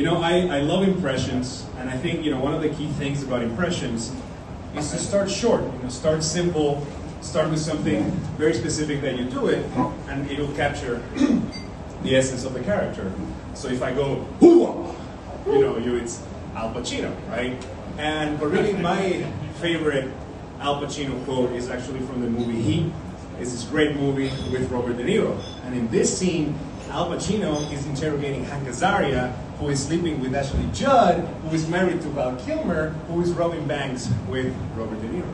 You know, I love impressions, and I think, you know, one of the key things about impressions is to start short, you know, start simple, start with something very specific that you do it, and it'll capture the essence of the character. So if I go, hoo-ah, you know, it's Al Pacino, right? But really my favorite Al Pacino quote is actually from the movie Heat. It's this great movie with Robert De Niro. And in this scene, Al Pacino is interrogating Hank Azaria, who is sleeping with Ashley Judd, who is married to Val Kilmer, who is robbing banks with Robert De Niro.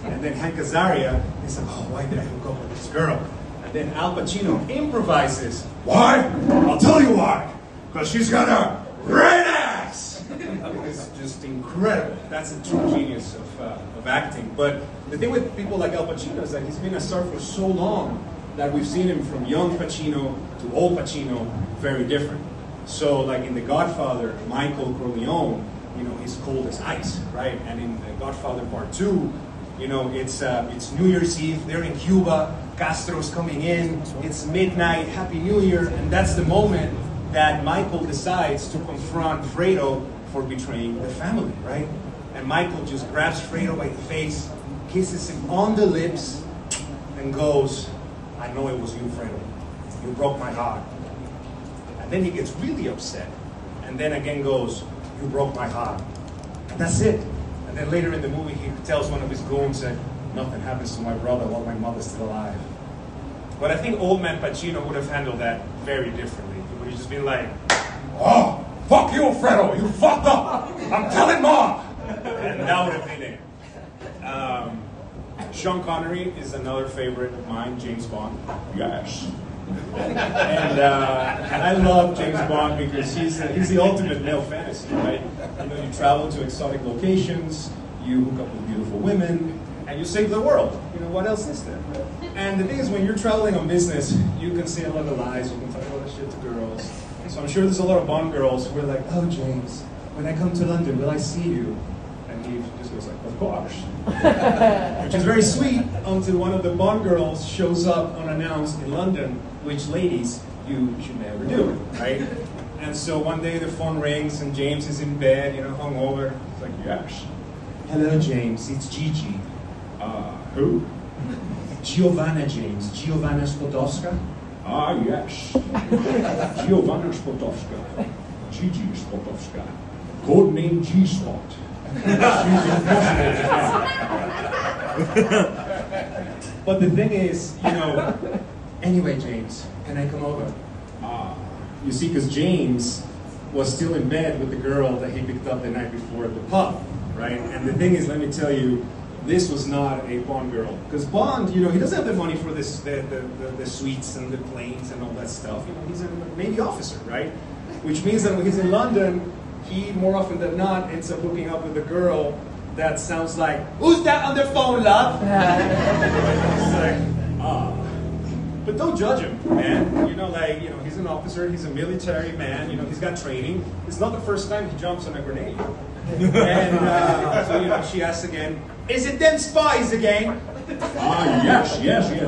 And then Hank Azaria is like, oh, why did I hook up with this girl? And then Al Pacino improvises. Why? I'll tell you why. Because she's got a great ass! It's just incredible. That's a true genius of acting. But the thing with people like Al Pacino is that he's been a star for so long that we've seen him from young Pacino to old Pacino very different. So like in The Godfather, Michael Corleone, you know, he's cold as ice, right? And in The Godfather Part 2, you know, it's New Year's Eve, they're in Cuba, Castro's coming in, it's midnight, Happy New Year, and that's the moment that Michael decides to confront Fredo for betraying the family, right? And Michael just grabs Fredo by the face, kisses him on the lips, and goes, I know it was you, Fredo. You broke my heart. And then he gets really upset, and then again goes, you broke my heart. And that's it. And then later in the movie, he tells one of his goons that nothing happens to my brother while my mother's still alive. But I think old man Pacino would have handled that very differently. He would have just been like, oh, fuck you, Fredo, you fucked up. I'm telling Mom. And that would have been it. Sean Connery is another favorite of mine, James Bond. Yes. And I love James Bond because he's the ultimate male fantasy, right? You know, you travel to exotic locations, you hook up with beautiful women, and you save the world. You know, what else is there? And the thing is, when you're traveling on business, you can say a lot of lies, you can talk a lot of shit to girls. So I'm sure there's a lot of Bond girls who are like, oh, James, when I come to London, will I see you? And he just goes like, of course. Which is very sweet until one of the Bond girls shows up unannounced in London, which, ladies, you should never do, right? And so one day the phone rings and James is in bed, you know, hungover. He's like, yes. Hello, James, it's Gigi. Who? Giovanna, James. Giovanna Spodowska? Ah, yes. Giovanna Spodowska. Gigi Spodowska. Codename G-Spot. But the thing is, you know, anyway, James, can I come over? You see, because James was still in bed with the girl that he picked up the night before at the pub, right? And the thing is, let me tell you, this was not a Bond girl. Because Bond, you know, he doesn't have the money for the suites and the planes and all that stuff. You know, he's a Navy officer, right? Which means that when he's in London, he, more often than not, ends up hooking up with a girl that sounds like, who's that on the phone, love? It's like, But don't judge him, man. You know, like, you know, he's an officer, he's a military man, you know, he's got training. It's not the first time he jumps on a grenade. And so, you know, she asks again, is it them spies again? Yes.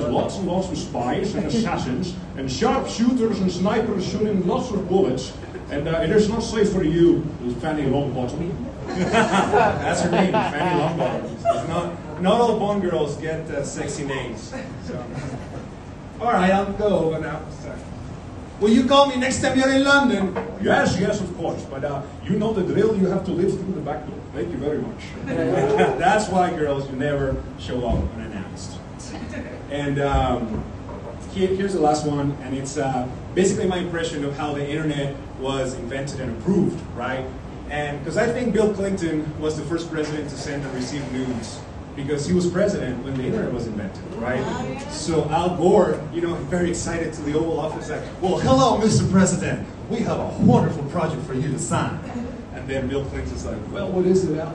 Lots and lots of spies and assassins and sharpshooters and snipers shooting lots of bullets. And it is not safe for you, Fanny Longbottom. That's her name, Fanny Longbottom. Not all Bond girls get sexy names. So. All right, I'll go over now. Will you call me next time you're in London? Yes, of course. But you know the drill. You have to live through the back door. Thank you very much. That's why, girls, you never show up unannounced. And here's the last one, and it's basically my impression of how the internet was invented and approved, right? And because I think Bill Clinton was the first president to send and receive nudes, because he was president when the internet was invented, right? So Al Gore, you know, very excited to the Oval Office, like, well, hello, Mr. President. We have a wonderful project for you to sign. And then Bill Clinton's like, well, what is it, Al?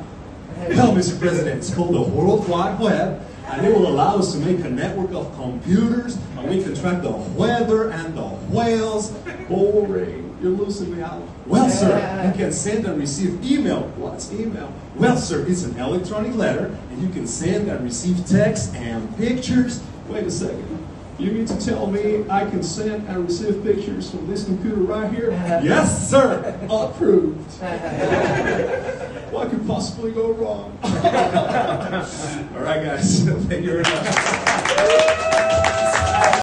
Well, Mr. President, it's called the World Wide Web, and it will allow us to make a network of computers, and we can track the weather and the whales. Boring. You're losing me out. Well, sir, you can send and receive email. What's email? Well, sir, it's an electronic letter, and you can send and receive text and pictures. Wait a second. You mean to tell me I can send and receive pictures from this computer right here? Yes, sir. Approved. What could possibly go wrong? All right, guys. Thank you very much.